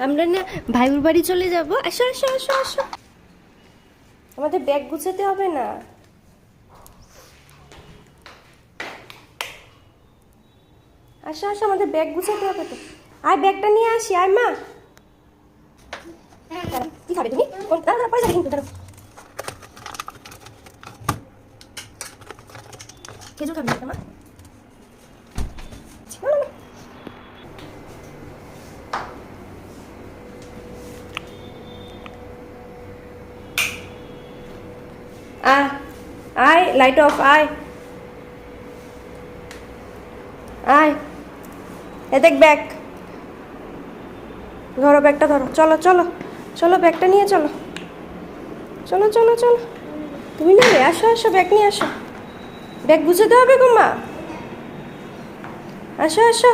আমরা না ভাইউর বাড়ি চলে যাব। আসো আসো আসো আসো, আমাদের ব্যাগ গুছাতে হবে না। আসো আসো, আমাদের ব্যাগ গুছাতে হবে তো। আয় ব্যাগটা নিয়ে আসি, আয় মা। দাঁড়াও, কি খাবে তুমি? দাঁড়াও পরে যাবে কিন্তু, দাঁড়াও। খেজুর খাবি না মা? আয় আয়, লাইট অফ, আয় আয়। এ দেখ ব্যাগ, ধরো ব্যাগটা ধরো, চলো চলো চলো, ব্যাগটা নিয়ে চলো, চলো চলো চলো। তুমি নেবে? আসো আসো, ব্যাগ নিয়ে আসো, ব্যাগ গুছাতে হবে গো মা। আসো আসো।